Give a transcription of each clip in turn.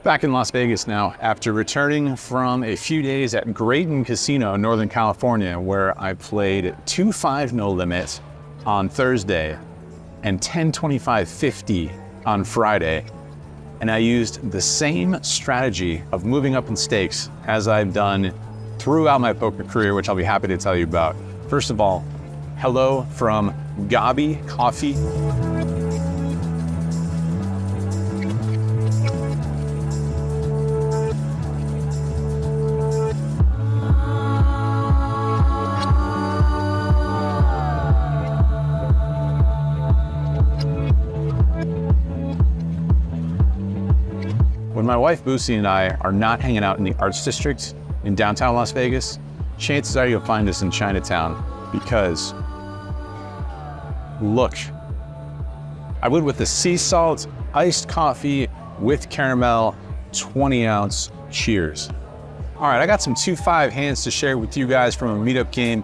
Back in Las Vegas now, after returning from a few days at Graton Casino in Northern California, where I played 2-5 no limit on Thursday and 10-25-50 on Friday. And I used the same strategy of moving up in stakes as I've done throughout my poker career, which I'll be happy to tell you about. First of all, hello from Gabi Coffee. When my wife Boosie and I are not hanging out in the Arts District in downtown Las Vegas, chances are you'll find us in Chinatown because, look, I went with the sea salt iced coffee with caramel, 20-ounce cheers. All right, I got some 2-5 hands to share with you guys from a meetup game.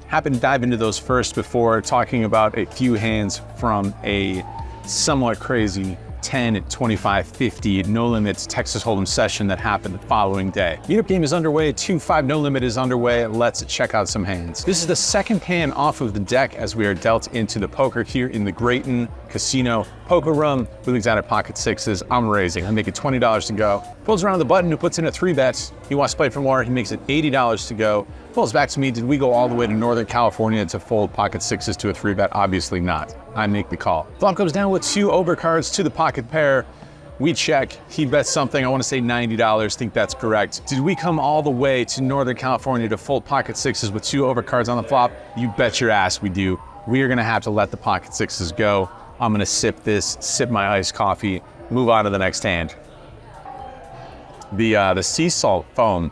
Happy to dive into those first before talking about a few hands from a somewhat crazy 10-25-50 no limits Texas Hold'em session that happened the following day. Meetup game is underway, 2-5 no limit is underway. Let's check out some hands. This is the second hand off of the deck as we are dealt into the poker here in the Graton Casino poker room. We looked at pocket sixes. I'm raising. I make it $20 to go. Pulls around the button, who puts in a 3-bet. He wants to play for more. He makes it $80 to go. Pulls back to me. Did we go all the way to Northern California to fold pocket sixes to a 3-bet? Obviously not. I make the call. Flop comes down with 2 overcards to the pocket pair. We check. He bets something. I want to say $90. Think that's correct. Did we come all the way to Northern California to fold pocket sixes with 2 overcards on the flop? You bet your ass we do. We are going to have to let the pocket sixes go. I'm going to sip my iced coffee, move on to the next hand. The sea salt foam.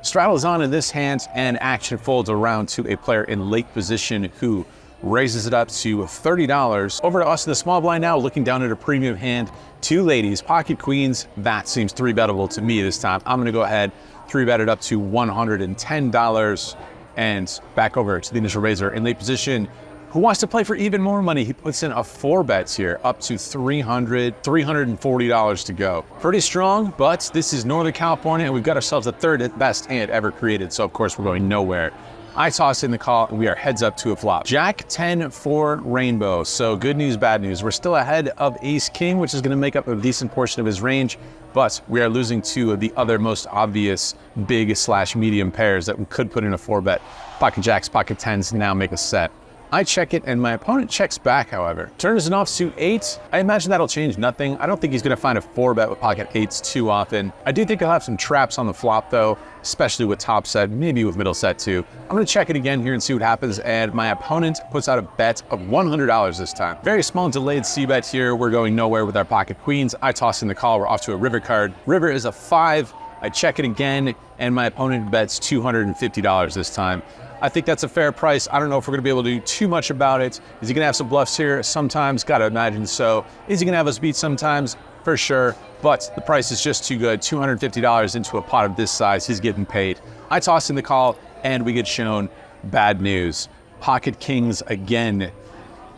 Straddles on in this hand, and action folds around to a player in late position who raises it up to $30. Over to us in the small blind now, looking down at a premium hand. 2 ladies, pocket queens. That seems 3-bettable to me this time. I'm gonna go ahead, 3-bet it up to $110. And back over to the initial raiser in late position, who wants to play for even more money. He puts in a 4-bet here, up to $340 to go. Pretty strong, but this is Northern California, and we've got ourselves the 3rd best hand ever created, so of course we're going nowhere. I toss in the call, and we are heads up to a flop. Jack 10 for rainbow, so good news, bad news. We're still ahead of Ace King, which is gonna make up a decent portion of his range, but we are losing 2 of the other most obvious big/medium pairs that we could put in a 4-bet. Pocket jacks, pocket 10s now make a set. I check it, and my opponent checks back, however. Turns an offsuit 8. I imagine that'll change nothing. I don't think he's gonna find a 4-bet with pocket 8s too often. I do think he'll have some traps on the flop though, especially with top set, maybe with middle set too. I'm gonna check it again here and see what happens, and my opponent puts out a bet of $100 this time. Very small delayed C-bet here. We're going nowhere with our pocket queens. I toss in the call. We're off to a river card. River is a 5. I check it again, and my opponent bets $250 this time. I think that's a fair price. I don't know if we're gonna be able to do too much about it. Is he gonna have some bluffs here? Sometimes, gotta imagine so. Is he gonna have us beat sometimes? For sure, but the price is just too good. $250 into a pot of this size, he's getting paid. I toss in the call, and we get shown bad news. Pocket kings again.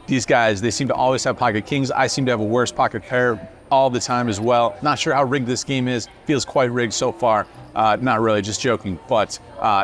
These guys, they seem to always have pocket kings. I seem to have a worse pocket pair all the time as well. Not sure how rigged this game is. Feels quite rigged so far. Not really, just joking, but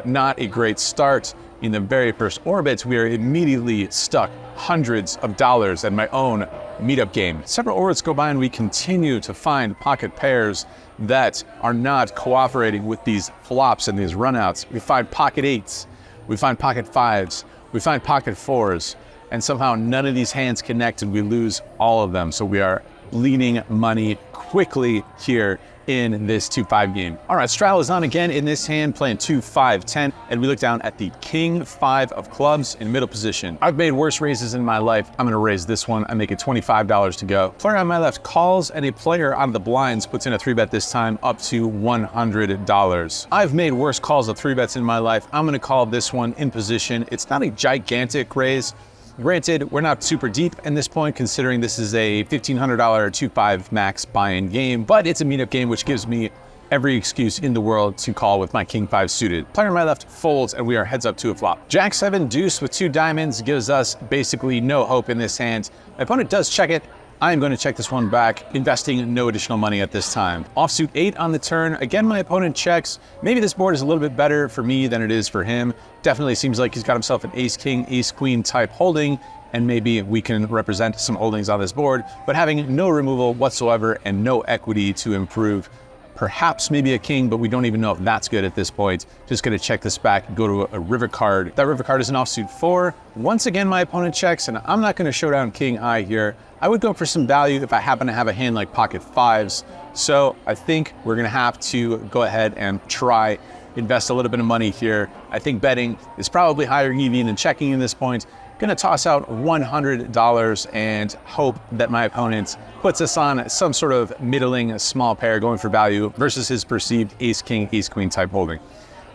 not a great start. In the very first orbit, we are immediately stuck hundreds of dollars at my own meetup game. Several orbits go by, and we continue to find pocket pairs that are not cooperating with these flops and these runouts. We find pocket 8s, we find pocket 5s, we find pocket 4s, and somehow none of these hands connect, and we lose all of them. So we are leaning money quickly here in this 2-5 game. All right, straddle is on again in this hand, playing 2-5-10, and we look down at the King 5 of clubs in middle position. I've made worse raises in my life. I'm gonna raise this one. I make it $25 to go. Player on my left calls, and a player on the blinds puts in a 3-bet this time, up to $100. I've made worse calls of 3-bets in my life. I'm gonna call this one in position. It's not a gigantic raise. Granted, we're not super deep in this point, considering this is a $1,500 2-5 max buy-in game, but it's a meetup game, which gives me every excuse in the world to call with my King 5 suited. Player on my left folds, and we are heads up to a flop. Jack 7 deuce with 2 diamonds gives us basically no hope in this hand. My opponent does check it, I'm going to check this one back, investing no additional money at this time. Offsuit 8 on the turn. Again, my opponent checks. Maybe this board is a little bit better for me than it is for him. Definitely seems like he's got himself an ace-king, ace-queen type holding, and maybe we can represent some holdings on this board, but having no removal whatsoever and no equity to improve. Perhaps maybe a king, but we don't even know if that's good at this point. Just gonna check this back, go to a river card. That river card is an offsuit 4. Once again, my opponent checks, and I'm not gonna show down king high here. I would go for some value if I happen to have a hand like pocket 5s. So I think we're gonna have to go ahead and try, invest a little bit of money here. I think betting is probably higher EV than checking in this point. Gonna toss out $100 and hope that my opponent puts us on some sort of middling small pair going for value versus his perceived ace-king, ace-queen type holding.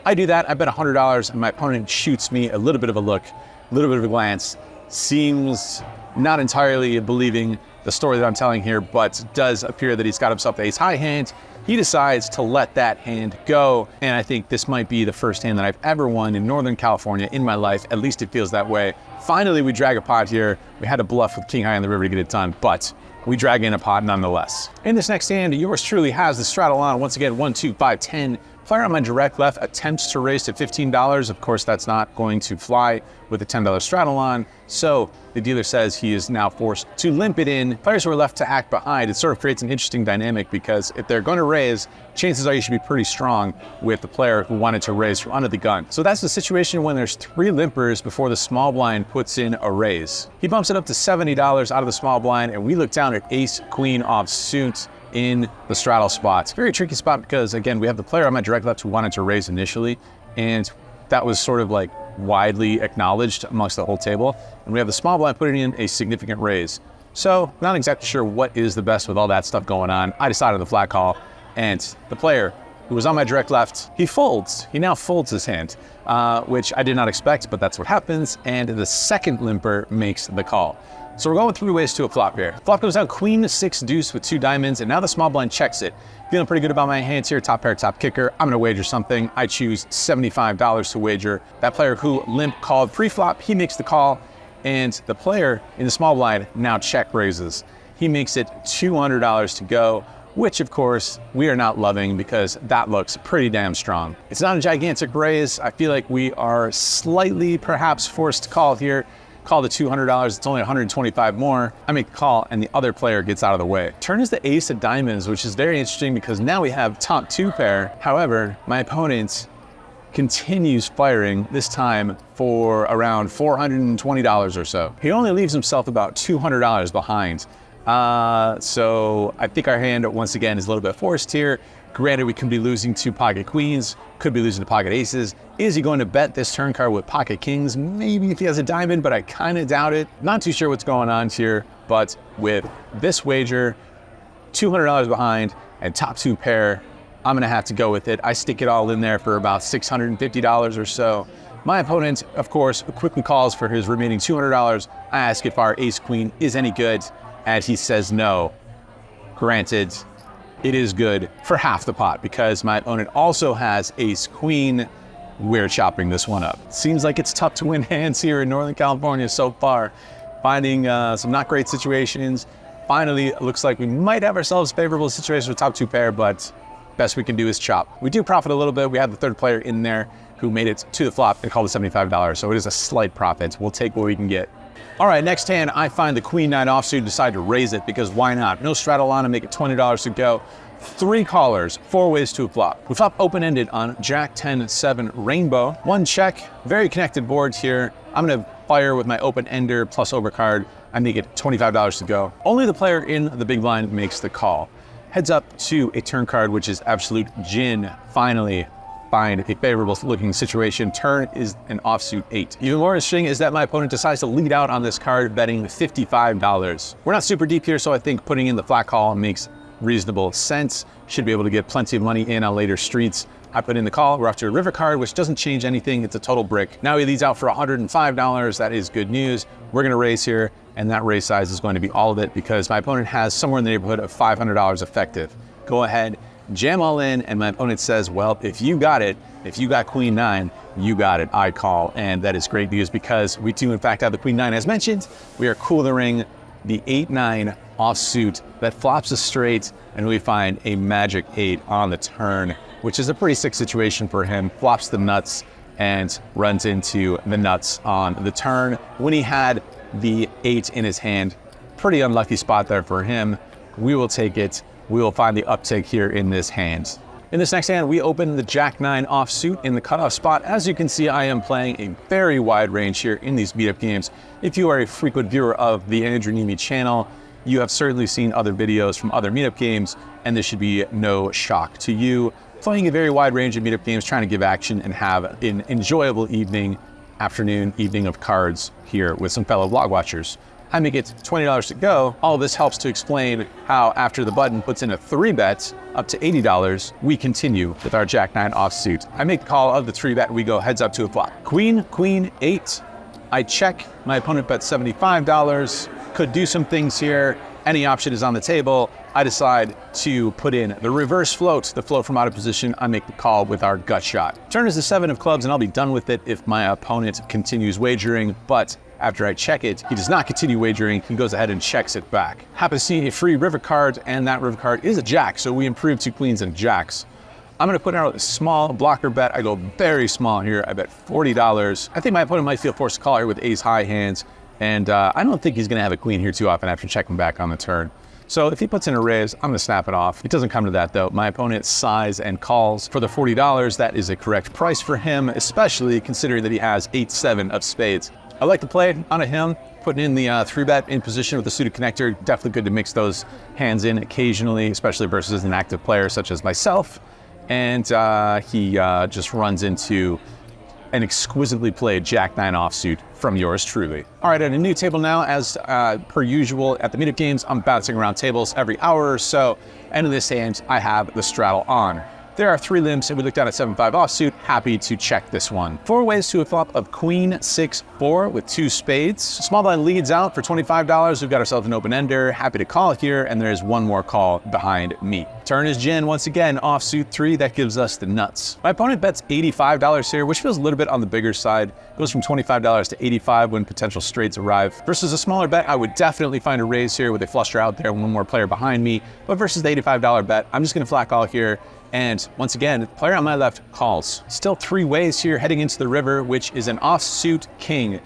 I do that, I bet $100, and my opponent shoots me a little bit of a look, a little bit of a glance. Seems not entirely believing the story that I'm telling here, but does appear that he's got himself the ace-high hand. He decides to let that hand go, and I think this might be the first hand that I've ever won in Northern California in my life. At least it feels that way. Finally, we drag a pot here. We had to bluff with king high on the river to get it done, but we drag in a pot nonetheless. In this next hand, yours truly has the straddle on. Once again, 1, 2, 5, 10. Player on my direct left attempts to raise to $15. Of course, that's not going to fly with a $10 straddle on. So the dealer says he is now forced to limp it in. Players who are left to act behind, it sort of creates an interesting dynamic because if they're going to raise, chances are you should be pretty strong with the player who wanted to raise from under the gun. So that's the situation when there's 3 limpers before the small blind puts in a raise. He bumps it up to $70 out of the small blind, and we look down at ace queen offsuit in the straddle spot. Very tricky spot because, again, we have the player on my direct left who wanted to raise initially, and that was sort of like widely acknowledged amongst the whole table. And we have the small blind putting in a significant raise. So not exactly sure what is the best with all that stuff going on. I decided the flat call, and the player who was on my direct left, he folds. He now folds his hand, which I did not expect, but that's what happens. And the second limper makes the call. So we're going 3 ways to a flop here. Flop goes down queen 6 deuce with 2 diamonds, and now the small blind checks it. Feeling pretty good about my hands here. Top pair, top kicker. I'm gonna wager something. I choose $75 to wager. That player who limp called pre-flop, he makes the call, and the player in the small blind now check raises. He makes it $200 to go, which of course we are not loving because that looks pretty damn strong. It's not a gigantic raise. I feel like we are slightly perhaps forced to call here. Call the $200, it's only $125 more. I make the call and the other player gets out of the way. Turn is the ace of diamonds, which is very interesting because now we have top 2 pair. However, my opponent continues firing, this time for around $420 or so. He only leaves himself about $200 behind. So I think our hand, once again, is a little bit forced here. Granted, we could be losing to pocket queens, could be losing to pocket aces. Is he going to bet this turn card with pocket kings? Maybe if he has a diamond, but I kind of doubt it. Not too sure what's going on here, but with this wager, $200 behind and top 2 pair, I'm gonna have to go with it. I stick it all in there for about $650 or so. My opponent, of course, quickly calls for his remaining $200. I ask if our ace queen is any good, and he says no. Granted, it is good for half the pot because my opponent also has ace queen. We're chopping this one up. Seems like it's tough to win hands here in Northern California so far. Finding some not great situations. Finally, it looks like we might have ourselves favorable situations with top 2 pair, but best we can do is chop. We do profit a little bit. We have the third player in there who made it to the flop and called it $75, so it is a slight profit. We'll take what we can get. All right, next hand, I find the queen 9 offsuit, decide to raise it because why not? No straddle on and make it $20 to go. 3 callers, 4 ways to a flop. We flop open-ended on Jack 10-7 rainbow. 1 check, very connected boards here. I'm gonna fire with my open-ender plus overcard. I make it $25 to go. Only the player in the big blind makes the call. Heads up to a turn card, which is absolute gin. Finally, find a favorable looking situation. Turn is an offsuit 8. Even more interesting is that my opponent decides to lead out on this card, betting $55. We're not super deep here, so I think putting in the flat call makes reasonable sense. Should be able to get plenty of money in on later streets. I put in the call, we're off to a river card, which doesn't change anything. It's a total brick. Now he leads out for $105. That is good news. We're gonna raise here, and that raise size is going to be all of it because my opponent has somewhere in the neighborhood of $500 effective. Go ahead, jam all in, and my opponent says, well, if you got it, if you got queen 9, you got it, I call. And that is great news because we do in fact have the queen 9 as mentioned. We are coolering the 8-9 offsuit that flops us straight, and we find a magic 8 on the turn, which is a pretty sick situation for him. Flops the nuts and runs into the nuts on the turn when he had the 8 in his hand. Pretty unlucky spot there for him. We will take it. We will find the uptick here in this hand. In this next hand, we open the Jack 9 offsuit in the cutoff spot. As you can see, I am playing a very wide range here in these meetup games. If you are a frequent viewer of the Andrew Neeme channel, you have certainly seen other videos from other meetup games, and this should be no shock to you. Playing a very wide range of meetup games, trying to give action and have an enjoyable evening of cards here with some fellow vlog watchers. I make it $20 to go. All this helps to explain how after the button puts in a 3-bet up to $80, we continue with our Jack 9 offsuit. I make the call of the 3-bet, we go heads up to a flop. Queen, Queen, 8. I check, my opponent bets $75. Could do some things here. Any option is on the table. I decide to put in the reverse float, the float from out of position. I make the call with our gut shot. Turn is the 7 of clubs, and I'll be done with it if my opponent continues wagering, but after I check it, he does not continue wagering. He goes ahead and checks it back. Happen to see a free river card, and that river card is a jack, so we improve 2 queens and jacks. I'm gonna put out a small blocker bet. I go very small here. I bet $40. I think my opponent might feel forced to call here with ace high hands, and I don't think he's gonna have a queen here too often after checking back on the turn. So if he puts in a raise, I'm gonna snap it off. It doesn't come to that though. My opponent sighs and calls for the $40. That is a correct price for him, especially considering that he has 8-7 of spades. I like to play on a him, putting in the 3-bet in position with the suited connector. Definitely good to mix those hands in occasionally, especially versus an active player such as myself. And he just runs into an exquisitely played Jack 9 offsuit from yours truly. All right, at a new table now, as per usual at the meetup games, I'm bouncing around tables every hour or so. And in this hand, I have the straddle on. There are 3 limps, and we look down at 7-5 offsuit. Happy to check this one. 4 ways to a flop of Queen 6-4 with 2 spades. Small blind leads out for $25. We've got ourselves an open ender. Happy to call here, and there's one more call behind me. Turn is gin once again, offsuit 3. That gives us the nuts. My opponent bets $85 here, which feels a little bit on the bigger side. Goes from $25 to $85 when potential straights arrive. Versus a smaller bet, I would definitely find a raise here with a flush draw out there and one more player behind me. But versus the $85 bet, I'm just gonna flat call here. And once again, the player on my left calls. Still 3 ways here heading into the river, which is an offsuit king.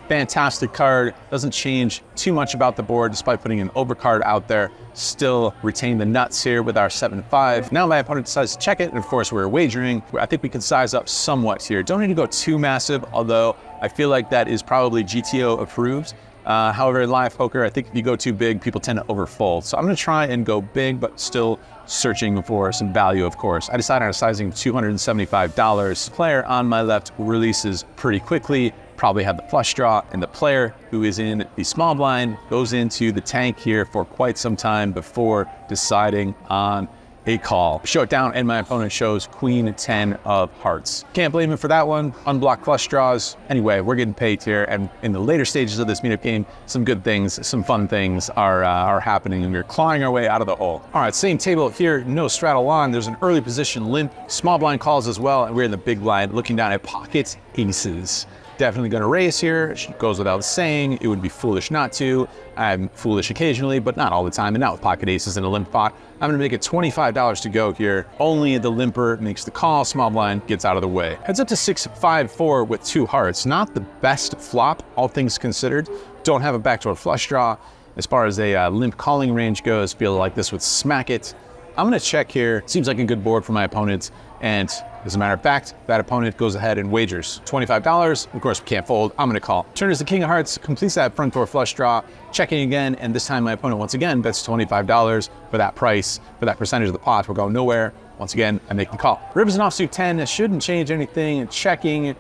Fantastic card, doesn't change too much about the board despite putting an overcard out there. Still retain the nuts here with our 7-5. Now my opponent decides to check it, and of course we're wagering. I think we can size up somewhat here. Don't need to go too massive, although I feel like that is probably GTO approved. However, in live poker, I think if you go too big, people tend to overfold. So I'm gonna try and go big, but still searching for some value, of course. I decided on a sizing of $275. Player on my left releases pretty quickly, probably had the flush draw, and the player who is in the small blind goes into the tank here for quite some time before deciding on a call. Show it down, and my opponent shows Queen 10 of hearts. Can't blame him for that one. Unblocked flush draws. Anyway, we're getting paid here, and in the later stages of this meetup game, some good things, some fun things are happening, and we're clawing our way out of the hole. All right, same table here, no straddle on. There's an early position limp. Small blind calls as well, and we're in the big blind looking down at pocket aces. Definitely gonna raise here. It goes without saying. It would be foolish not to. I'm foolish occasionally, but not all the time, and not with pocket aces in a limp pot. I'm gonna make it $25 to go here. Only the limper makes the call. Small blind gets out of the way. Heads up to 6-5-4 with 2 hearts. Not the best flop, all things considered. Don't have a backdoor flush draw. As far as a limp calling range goes, feel like this would smack it. I'm gonna check here. Seems like a good board for my opponent. And as a matter of fact, that opponent goes ahead and wagers. $25, of course we can't fold, I'm gonna call. Turn is the king of hearts, completes that front door flush draw, checking again, and this time my opponent once again bets $25 for that price, for that percentage of the pot. We're going nowhere. Once again, I make the call. Rivers and offsuit 10, shouldn't change anything. Checking,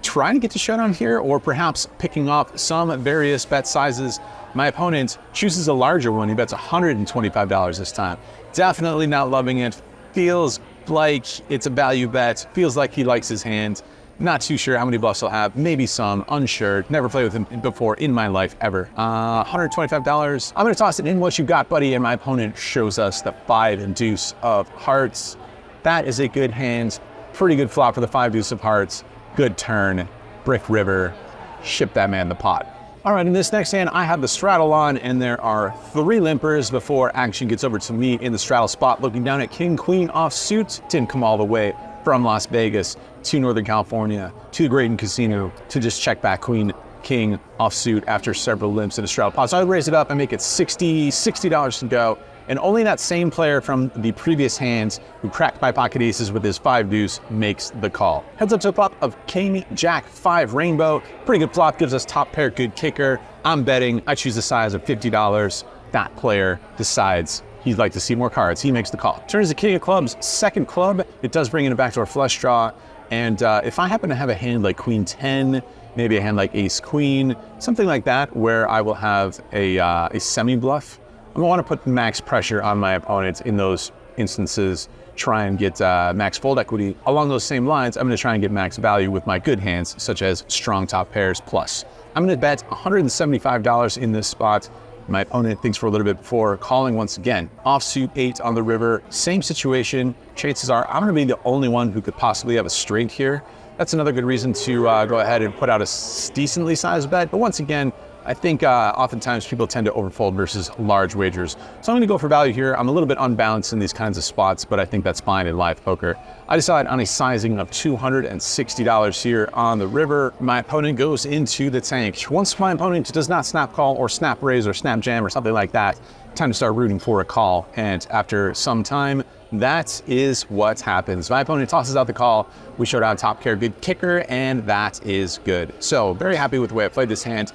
trying to get to showdown here, or perhaps picking off some various bet sizes. My opponent chooses a larger one. He bets $125 this time. Definitely not loving it. Feels like it's a value bet. Feels like he likes his hand. Not too sure how many bluffs he'll have. Maybe some, unsure. Never played with him before in my life, ever. $125. I'm gonna toss it in what you got, buddy, and my opponent shows us the 5 and deuce of hearts. That is a good hand. Pretty good flop for the 5 deuce of hearts. Good turn. Brick river. Ship that man the pot. All right, in this next hand, I have the straddle on, and there are 3 limpers before action gets over to me in the straddle spot, looking down at King Queen offsuit. Didn't come all the way from Las Vegas to Northern California to the Graton Casino to just check back Queen King offsuit after several limps in a straddle pot. So I raise it up and make it $60 to go. And only that same player from the previous hands who cracked my pocket aces with his 5 deuce makes the call. Heads up to a flop of King Jack 5 rainbow. Pretty good flop, gives us top pair, good kicker. I'm betting, I choose a size of $50. That player decides he'd like to see more cards. He makes the call. Turns the King of Clubs, second club. It does bring in a backdoor flush draw. And if I happen to have a hand like Queen 10, maybe a hand like Ace Queen, something like that, where I will have a semi bluff, I want to put max pressure on my opponents in those instances, try and get max fold equity. Along those same lines, I'm going to try and get max value with my good hands, such as strong top pairs plus. I'm going to bet $175 in this spot. My opponent thinks for a little bit before calling once again. Offsuit 8 on the river, same situation. Chances are I'm going to be the only one who could possibly have a straight here. That's another good reason to go ahead and put out a decently sized bet. But once again, I think oftentimes people tend to overfold versus large wagers. So I'm going to go for value here. I'm a little bit unbalanced in these kinds of spots, but I think that's fine in live poker. I decide on a sizing of $260 here on the river. My opponent goes into the tank. Once my opponent does not snap call or snap raise or snap jam or something like that, time to start rooting for a call. And after some time, that is what happens. My opponent tosses out the call. We showed out top pair, good kicker, and that is good. So very happy with the way I played this hand.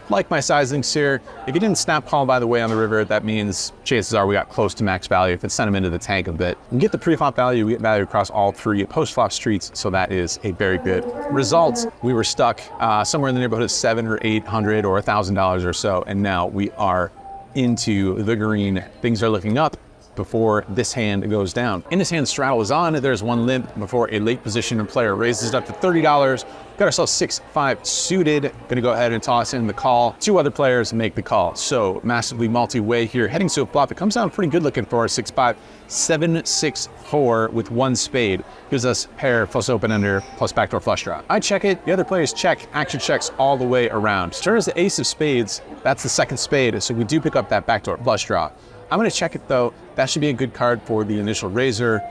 Like my sizings here. If you didn't snap call, by the way, on the river, that means chances are we got close to max value. If it sent him into the tank a bit, we get the pre-flop value, we get value across all 3 post-flop streets, so that is a very good result. We were stuck somewhere in the neighborhood of $700 or $800 or $1,000 or so, and now we are into the green. Things are looking up before this hand goes down. In this hand, straddle is on. There's 1 limp before a late position player raises it up to $30. Got ourselves 6-5 suited. Gonna go ahead and toss in the call. 2 other players make the call. So massively multi-way here. Heading to a flop. It comes down pretty good looking for our 6-5. 7-6-4 with 1 spade. Gives us pair plus open ender plus backdoor flush draw. I check it. The other players check. Action checks all the way around. Turns the ace of spades. That's the second spade. So we do pick up that backdoor flush draw. I'm going to check it though. That should be a good card for the initial raiser.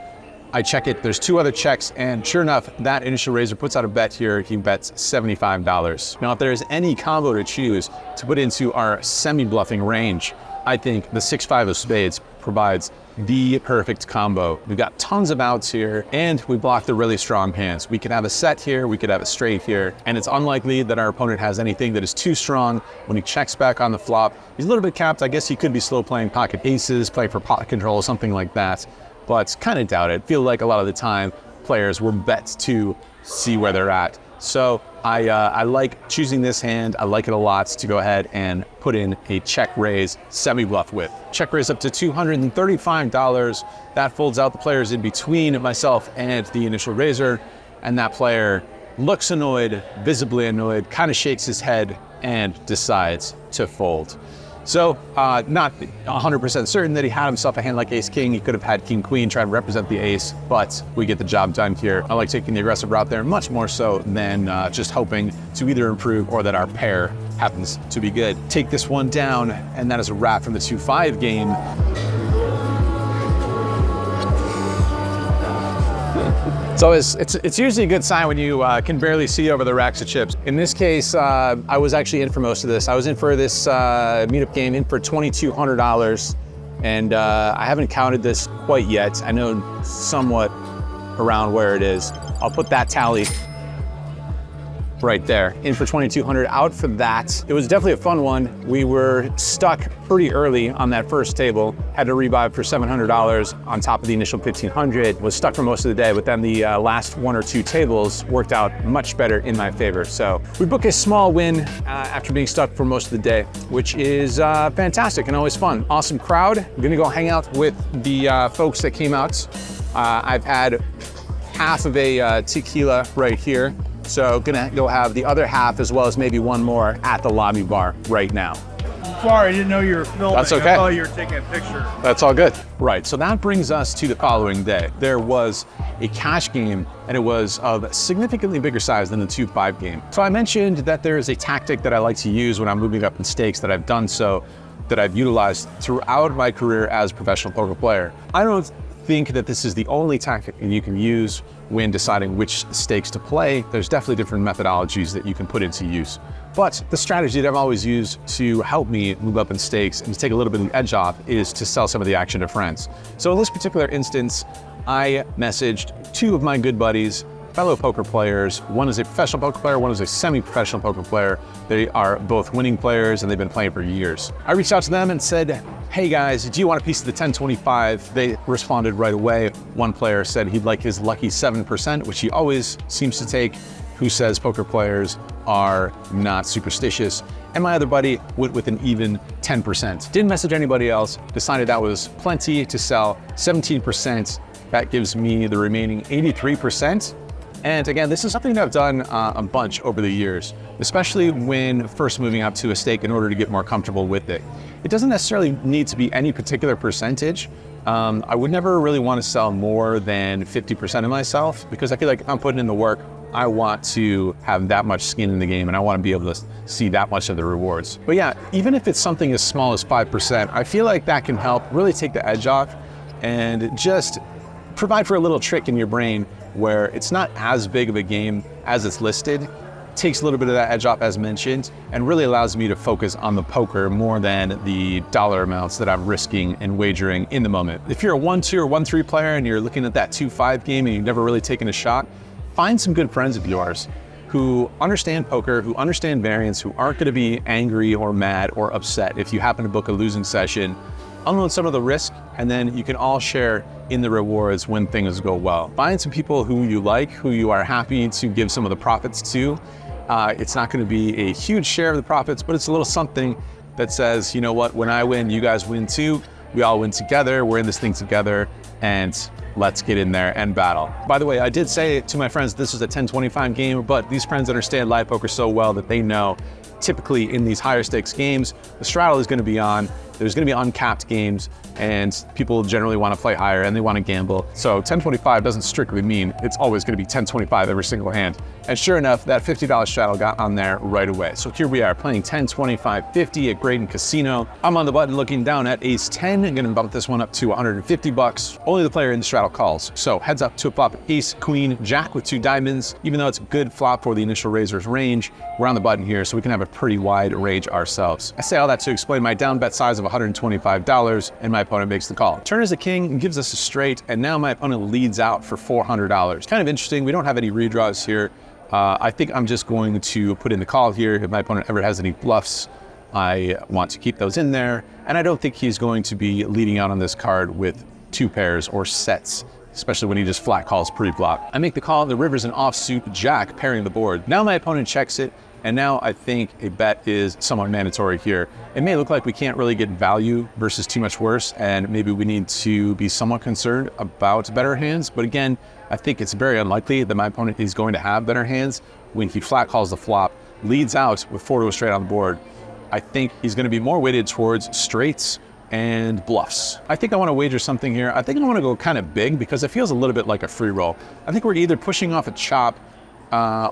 I check it. There's 2 other checks, and sure enough, that initial raiser puts out a bet here. He bets $75. Now, if there is any combo to choose to put into our semi-bluffing range, I think the 6-5 of spades provides the perfect combo. We've got tons of outs here, and we block the really strong hands. We could have a set here, we could have a straight here, and it's unlikely that our opponent has anything that is too strong. When he checks back on the flop, he's a little bit capped. I guess he could be slow playing pocket aces, play for pot control, something like that, but kind of doubt it. Feel like a lot of the time players were bet to see where they're at. So I like choosing this hand. I like it a lot to go ahead and put in a check raise semi-bluff with. Check raise up to $235. That folds out the players in between myself and the initial raiser, and that player looks annoyed, visibly annoyed, kind of shakes his head and decides to fold. So not 100% certain that he had himself a hand like Ace King. He could have had King Queen try to represent the ace, but we get the job done here. I like taking the aggressive route there, much more so than just hoping to either improve or that our pair happens to be good. Take this one down, and that is a wrap from the 2-5 game. So it's usually a good sign when you can barely see over the racks of chips. In this case, I was actually in for most of this. I was in for this meetup game, in for $2,200, and I haven't counted this quite yet. I know somewhat around where it is. I'll put that tally right there. In for $2,200, out for that. It was definitely a fun one. We were stuck pretty early on that first table. Had to rebuy for $700 on top of the initial $1,500. Was stuck for most of the day, but then the last 1 or 2 tables worked out much better in my favor. So we book a small win after being stuck for most of the day, which is fantastic and always fun. Awesome crowd. I'm gonna go hang out with the folks that came out. I've had half of a tequila right here. So gonna go have the other half as well as maybe 1 more at the lobby bar right now. Sorry, I didn't know you were filming. That's okay. I thought you were taking a picture. That's all good. Right, so that brings us to the following day. There was a cash game, and it was of significantly bigger size than the 2-5 game. So I mentioned that there is a tactic that I like to use when I'm moving up in stakes, that I've done so, that I've utilized throughout my career as a professional poker player. I don't think that this is the only tactic that you can use when deciding which stakes to play. There's definitely different methodologies that you can put into use. But the strategy that I've always used to help me move up in stakes and to take a little bit of the edge off is to sell some of the action to friends. So in this particular instance, I messaged two of my good buddies, fellow poker players. One is a professional poker player, one is a semi-professional poker player. They are both winning players and they've been playing for years. I reached out to them and said, hey guys, do you want a piece of the 1025? They responded right away. One player said he'd like his lucky 7%, which he always seems to take, who says poker players are not superstitious. And my other buddy went with an even 10%. Didn't message anybody else, decided that was plenty to sell 17%. That gives me the remaining 83%. And again, this is something that I've done a bunch over the years, especially when first moving up to a stake in order to get more comfortable with it. It doesn't necessarily need to be any particular percentage. I would never really want to sell more than 50% of myself, because I feel like if I'm putting in the work, I want to have that much skin in the game and I want to be able to see that much of the rewards. But yeah, even if it's something as small as 5%, I feel like that can help really take the edge off and just provide for a little trick in your brain where it's not as big of a game as it's listed, takes a little bit of that edge off as mentioned, and really allows me to focus on the poker more than the dollar amounts that I'm risking and wagering in the moment. If you're a 1-2 or 1-3 player and you're looking at that 2-5 game and you've never really taken a shot, find some good friends of yours who understand poker, who understand variance, who aren't going to be angry or mad or upset if you happen to book a losing session. Unload some of the risk, and then you can all share in the rewards when things go well. Find some people who you like, who you are happy to give some of the profits to. It's not going to be a huge share of the profits, but it's a little something that says, you know what, when I win, you guys win too. We all win together. We're in this thing together, and let's get in there and battle. By the way, I did say to my friends this was a 10-25 game, but these friends understand live poker so well that they know typically in these higher stakes games, the straddle is going to be on. There's going to be uncapped games, and people generally want to play higher and they want to gamble. So 10-25 doesn't strictly mean it's always going to be 10-25 every single hand. And sure enough, that $50 straddle got on there right away. So here we are playing 10-25-50 at Graton Casino. I'm on the button looking down at ace 10. I'm going to bump this one up to 150 bucks. Only the player in the straddle calls. So heads up to a flop ace, queen, jack with 2 diamonds. Even though it's a good flop for the initial raiser's range, we're on the button here so we can have a pretty wide range ourselves. I say all that to explain my down bet size of $125, and my opponent makes the call. Turn is a king and gives us a straight, and now my opponent leads out for $400. Kind of interesting. We don't have any redraws here. I think I'm just going to put in the call here. If my opponent ever has any bluffs, I want to keep those in there. And I don't think he's going to be leading out on this card with 2 pairs or sets, especially when he just flat calls pre-flop. I make the call. The river's an offsuit jack pairing the board. Now my opponent checks it, and now I think a bet is somewhat mandatory here. It may look like we can't really get value versus too much worse, and maybe we need to be somewhat concerned about better hands. But again, I think it's very unlikely that my opponent is going to have better hands when he flat calls the flop, leads out with 4 to a straight on the board. I think he's going to be more weighted towards straights and bluffs. I think I want to wager something here. I think I want to go kind of big because it feels a little bit like a free roll. I think we're either pushing off a chop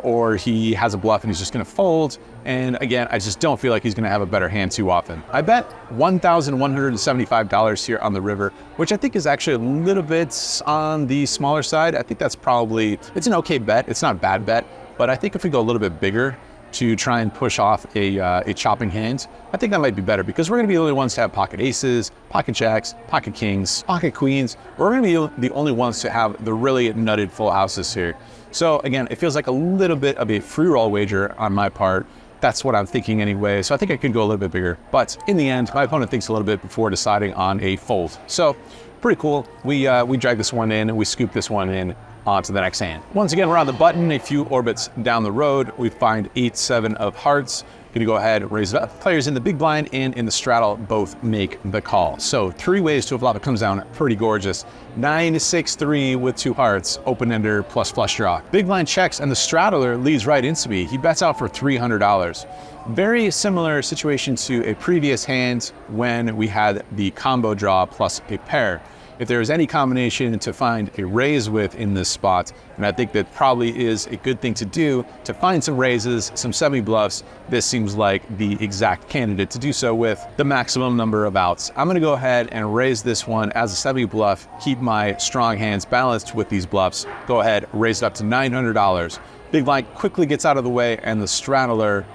or he has a bluff and he's just going to fold. And again, I just don't feel like he's going to have a better hand too often. I bet $1,175 here on the river, which I think is actually a little bit on the smaller side. I think that's probably, it's an okay bet. It's not a bad bet, but I think if we go a little bit bigger to try and push off a chopping hand, I think that might be better because we're going to be the only ones to have pocket aces, pocket jacks, pocket kings, pocket queens. We're going to be the only ones to have the really nutted full houses here. So again, it feels like a little bit of a free roll wager on my part. That's what I'm thinking anyway. So I think I could go a little bit bigger, but in the end, my opponent thinks a little bit before deciding on a fold. So pretty cool. We drag this one in and we scoop this one in onto the next hand. Once again, we're on the button. A few orbits down the road, we find 8-7 of hearts. Gonna go ahead and raise it up. Players in the big blind and in the straddle both make the call. So 3 ways to a flop. It comes down pretty gorgeous. 9-6-3 with 2 hearts, open ender plus flush draw. Big blind checks and the straddler leads right into me. He bets out for $300. Very similar situation to a previous hand when we had the combo draw plus a pair. if there is any combination to find a raise with in this spot, and I think that probably is a good thing to do, to find some raises, some semi-bluffs, this seems like the exact candidate to do so with the maximum number of outs. I'm gonna go ahead and raise this one as a semi-bluff, keep my strong hands balanced with these bluffs, go ahead, raise it up to $900. Big blind quickly gets out of the way, and the straddler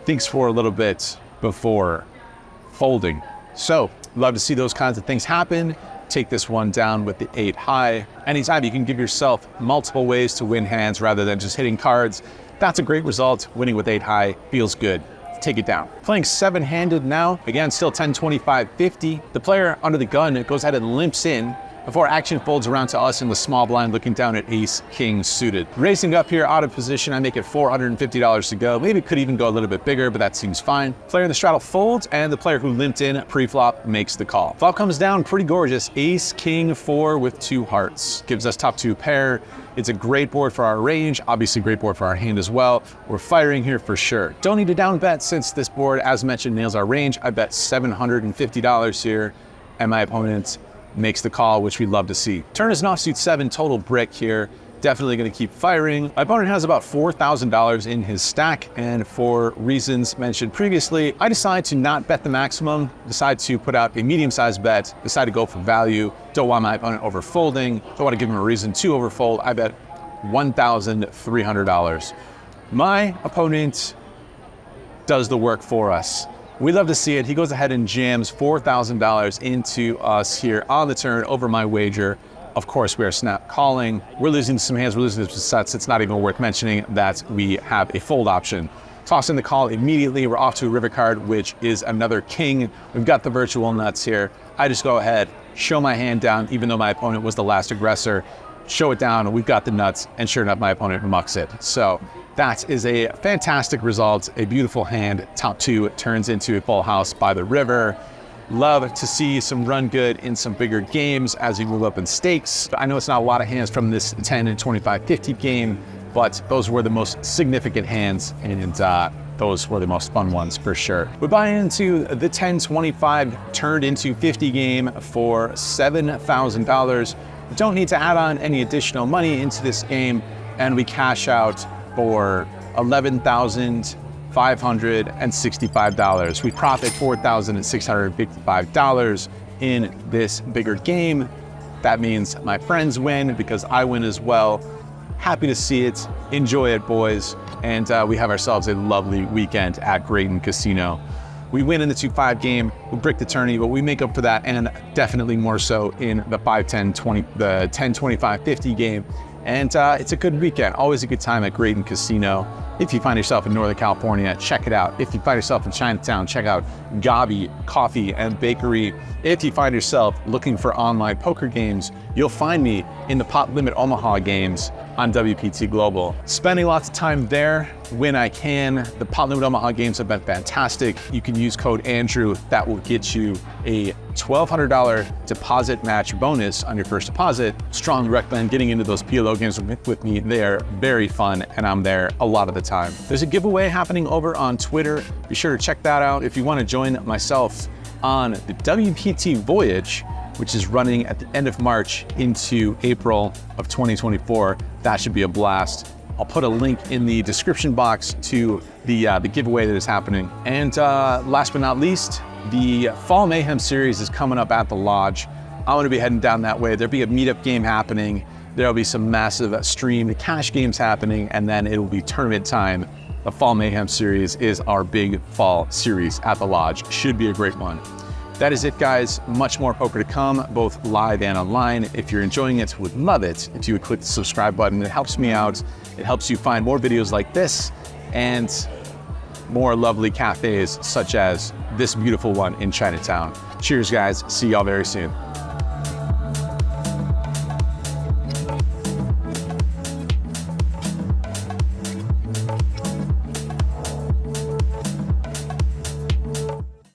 thinks for a little bit before folding. So, love to see those kinds of things happen. Take this one down with the 8 high. Anytime you can give yourself multiple ways to win hands rather than just hitting cards, that's a great result. Winning with 8 high feels good. Take it down. Playing 7-handed now. Again, still 10, 25, 50. The player under the gun goes ahead and limps in before action folds around to us in the small blind, looking down at ace, king suited. Racing up here out of position, I make it $450 to go. Maybe it could even go a little bit bigger, but that seems fine. Player in the straddle folds, and the player who limped in pre-flop makes the call. Flop comes down pretty gorgeous. Ace, king, 4 with 2 hearts. Gives us top 2 pair. It's a great board for our range, obviously great board for our hand as well. We're firing here for sure. Don't need to down bet since this board, as mentioned, nails our range. I bet $750 here, and my opponent makes the call, which we love to see. Turn is an offsuit 7 total brick here. Definitely going to keep firing. My opponent has about $4,000 in his stack, and for reasons mentioned previously, I decide to not bet the maximum, decide to put out a medium-sized bet, decide to go for value. Don't want my opponent over folding, don't want to give him a reason to overfold. I bet $1,300. My opponent does the work for us. We love to see it. He goes ahead and jams $4,000 into us here on the turn over my wager. Of course, we are snap calling. We're losing some hands, we're losing some sets. It's not even worth mentioning that we have a fold option. Toss in the call immediately. We're off to a river card, which is another king. We've got the virtual nuts here. I just go ahead, show my hand down, even though my opponent was the last aggressor. Show it down, we've got the nuts, and sure enough, my opponent mucks it. So that is a fantastic result, a beautiful hand. Top 2 turns into a full house by the river. Love to see some run good in some bigger games as we move up in stakes. I know it's not a lot of hands from this 10 and 25, 50 game, but those were the most significant hands, and those were the most fun ones for sure. We buy into the 10-25 turned into 50 game for $7,000. Don't need to add on any additional money into this game, and we cash out for $11,565. We profit $4,655 in this bigger game. That means my friends win because I win as well. Happy to see it. Enjoy it, boys. And we have ourselves a lovely weekend at Graton Casino. We win in the 2-5 game, we brick the tourney, but we make up for that, and definitely more so in the 5-10-20, the 10-25-50 game. And it's a good weekend, always a good time at Graton Casino. If you find yourself in Northern California, check it out. If you find yourself in Chinatown, check out Gabi Coffee and Bakery. If you find yourself looking for online poker games, you'll find me in the Pot Limit Omaha games on WPT Global. Spending lots of time there when I can. The Pot Limit Omaha games have been fantastic. You can use code Andrew. That will get you a $1,200 deposit match bonus on your first deposit. Strongly recommend getting into those PLO games with me. They are very fun, and I'm there a lot of the time. There's a giveaway happening over on Twitter. Be sure to check that out if you want to join myself on the WPT Voyage, which is running at the end of March into April of 2024. That should be a blast. I'll put a link in the description box to the giveaway that is happening. And last but not least, the Fall Mayhem series is coming up at the Lodge. I'm gonna be heading down that way. There'll be a meetup game happening. There'll be some massive streamed cash games happening, and then it'll be tournament time. The Fall Mayhem series is our big fall series at the Lodge. Should be a great one. That is it, guys. Much more poker to come, both live and online. If you're enjoying it, would love it if you would click the subscribe button. It helps me out. It helps you find more videos like this and more lovely cafes such as this beautiful one in Chinatown. Cheers, guys. See y'all very soon.